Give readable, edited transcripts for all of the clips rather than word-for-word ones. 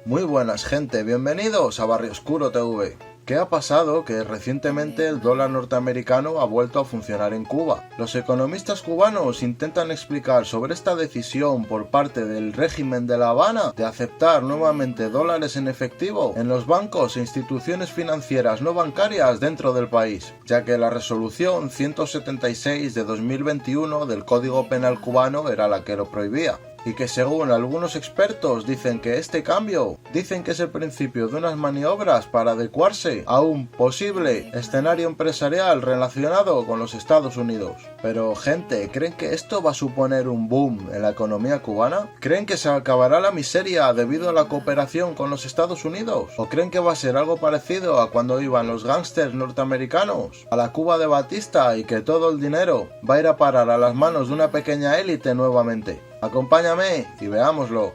Muy buenas gente, bienvenidos a Barrio Oscuro TV. ¿Qué ha pasado? Que recientemente el dólar norteamericano ha vuelto a funcionar en Cuba. Los economistas cubanos intentan explicar sobre esta decisión por parte del régimen de La Habana de aceptar nuevamente dólares en efectivo en los bancos e instituciones financieras no bancarias dentro del país, ya que la resolución 176 de 2021 del Código Penal cubano era la que lo prohibía. Y que según algunos expertos dicen que este cambio es el principio de unas maniobras para adecuarse a un posible escenario empresarial relacionado con los Estados Unidos. Pero gente, ¿creen que esto va a suponer un boom en la economía cubana? ¿Creen que se acabará la miseria debido a la cooperación con los Estados Unidos? ¿O creen que va a ser algo parecido a cuando iban los gángsters norteamericanos a la Cuba de Batista y que todo el dinero va a ir a parar a las manos de una pequeña élite nuevamente? Acompáñame y veámoslo.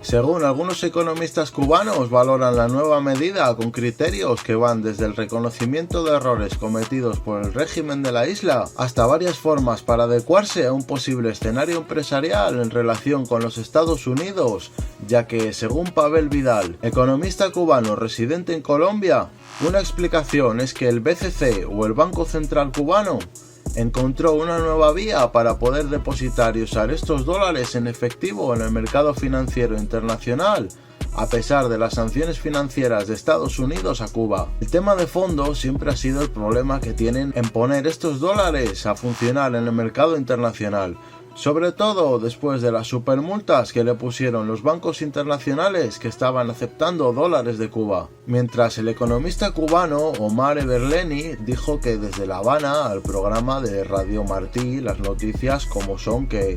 Según algunos economistas cubanos, valoran la nueva medida con criterios que van desde el reconocimiento de errores cometidos por el régimen de la isla hasta varias formas para adecuarse a un posible escenario empresarial en relación con los Estados Unidos, ya que, según Pavel Vidal, economista cubano residente en Colombia, una explicación es que el BCC o el Banco Central cubano encontró una nueva vía para poder depositar y usar estos dólares en efectivo en el mercado financiero internacional, a pesar de las sanciones financieras de Estados Unidos a Cuba. El tema de fondo siempre ha sido el problema que tienen en poner estos dólares a funcionar en el mercado internacional, sobre todo después de las supermultas que le pusieron los bancos internacionales que estaban aceptando dólares de Cuba. Mientras el economista cubano Omar Everleni dijo que desde La Habana al programa de Radio Martí las noticias como son que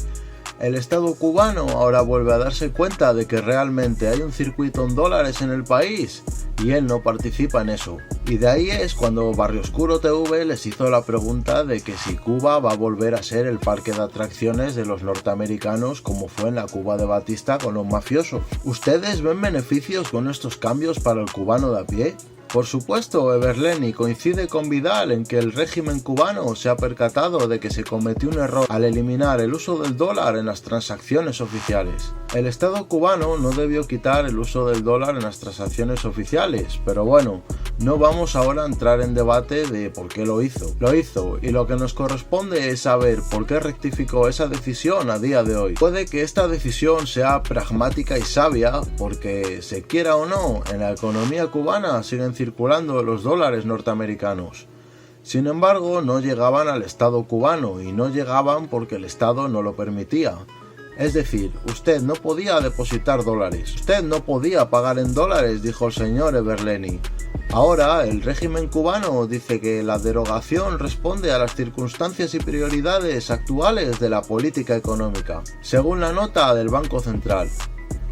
el Estado cubano ahora vuelve a darse cuenta de que realmente hay un circuito en dólares en el país y él no participa en eso. Y de ahí es cuando Barrio Oscuro TV les hizo la pregunta de que si Cuba va a volver a ser el parque de atracciones de los norteamericanos como fue en la Cuba de Batista con los mafiosos. ¿Ustedes ven beneficios con estos cambios para el cubano de a pie? Por supuesto, Everleni coincide con Vidal en que el régimen cubano se ha percatado de que se cometió un error al eliminar el uso del dólar en las transacciones oficiales. El Estado cubano no debió quitar el uso del dólar en las transacciones oficiales, pero bueno, no vamos ahora a entrar en debate de por qué lo hizo. Lo hizo, y lo que nos corresponde es saber por qué rectificó esa decisión a día de hoy. Puede que esta decisión sea pragmática y sabia, porque se quiera o no, en la economía cubana siguen circulando los dólares norteamericanos. Sin embargo, no llegaban al Estado cubano y no llegaban porque el Estado no lo permitía. Es decir, usted no podía depositar dólares, usted no podía pagar en dólares, dijo el señor Everleni. Ahora, el régimen cubano dice que la derogación responde a las circunstancias y prioridades actuales de la política económica, según la nota del Banco Central.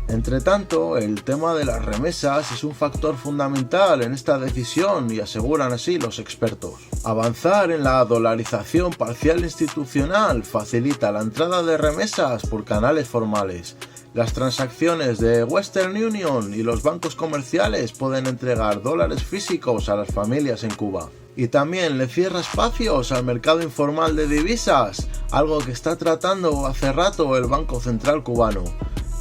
Entretanto, el tema de las remesas es un factor fundamental en esta decisión y aseguran así los expertos. Avanzar en la dolarización parcial institucional facilita la entrada de remesas por canales formales. Las transacciones de Western Union y los bancos comerciales pueden entregar dólares físicos a las familias en Cuba. Y también le cierra espacios al mercado informal de divisas, algo que está tratando hace rato el Banco Central cubano.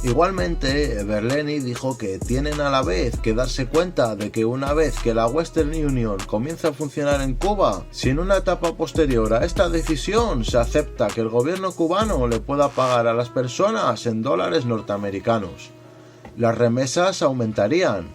Igualmente, Everleni dijo que tienen a la vez que darse cuenta de que una vez que la Western Union comience a funcionar en Cuba, si en una etapa posterior a esta decisión se acepta que el gobierno cubano le pueda pagar a las personas en dólares norteamericanos, las remesas aumentarían.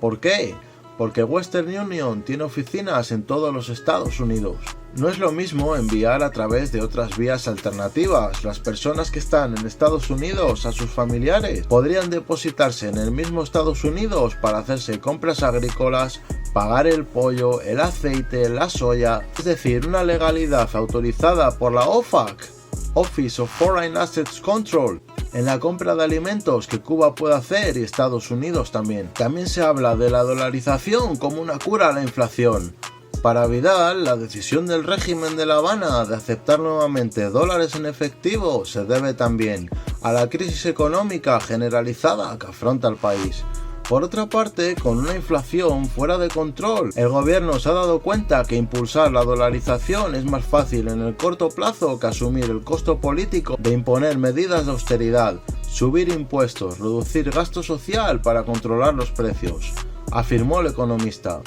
¿Por qué? Porque Western Union tiene oficinas en todos los Estados Unidos. No es lo mismo enviar a través de otras vías alternativas. Las personas que están en Estados Unidos a sus familiares podrían depositarse en el mismo Estados Unidos para hacerse compras agrícolas, pagar el pollo, el aceite, la soya, es decir, una legalidad autorizada por la OFAC, Office of Foreign Assets Control, en la compra de alimentos que Cuba puede hacer y Estados Unidos también. También se habla de la dolarización como una cura a la inflación. Para Vidal, la decisión del régimen de La Habana de aceptar nuevamente dólares en efectivo se debe también a la crisis económica generalizada que afronta el país. Por otra parte, con una inflación fuera de control, el gobierno se ha dado cuenta que impulsar la dolarización es más fácil en el corto plazo que asumir el costo político de imponer medidas de austeridad, subir impuestos, reducir gasto social para controlar los precios, afirmó el economista.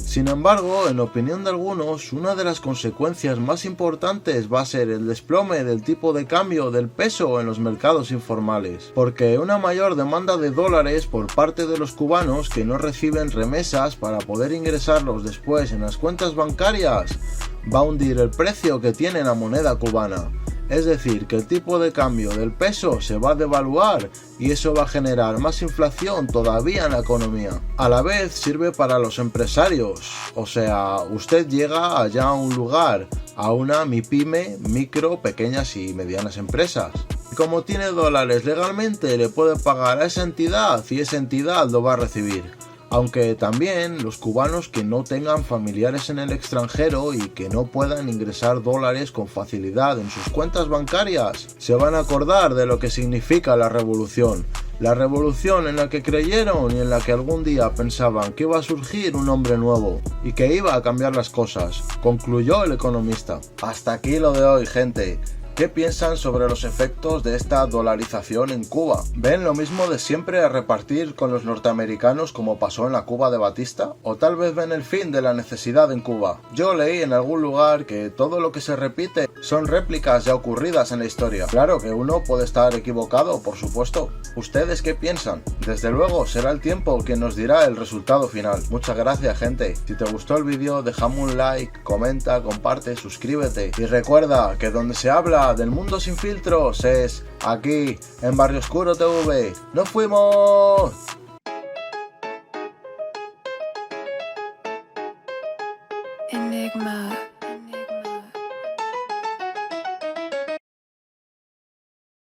Sin embargo, en opinión de algunos, una de las consecuencias más importantes va a ser el desplome del tipo de cambio del peso en los mercados informales, porque una mayor demanda de dólares por parte de los cubanos que no reciben remesas para poder ingresarlos después en las cuentas bancarias va a hundir el precio que tiene la moneda cubana. Es decir, que el tipo de cambio del peso se va a devaluar y eso va a generar más inflación todavía en la economía. A la vez sirve para los empresarios, o sea, usted llega allá a un lugar, a una MIPYME, micro, pequeñas y medianas empresas. Como tiene dólares legalmente, le puede pagar a esa entidad y esa entidad lo va a recibir. Aunque también los cubanos que no tengan familiares en el extranjero y que no puedan ingresar dólares con facilidad en sus cuentas bancarias, se van a acordar de lo que significa la revolución en la que creyeron y en la que algún día pensaban que iba a surgir un hombre nuevo y que iba a cambiar las cosas, concluyó el economista. Hasta aquí lo de hoy, gente. ¿Qué piensan sobre los efectos de esta dolarización en Cuba? ¿Ven lo mismo de siempre a repartir con los norteamericanos como pasó en la Cuba de Batista? ¿O tal vez ven el fin de la necesidad en Cuba? Yo leí en algún lugar que todo lo que se repite son réplicas ya ocurridas en la historia. Claro que uno puede estar equivocado, por supuesto. ¿Ustedes qué piensan? Desde luego será el tiempo quien nos dirá el resultado final. Muchas gracias, gente. Si te gustó el vídeo, déjame un like, comenta, comparte, suscríbete. Y recuerda que donde se habla del mundo sin filtros es aquí, en Barrio Oscuro TV. ¡Nos fuimos!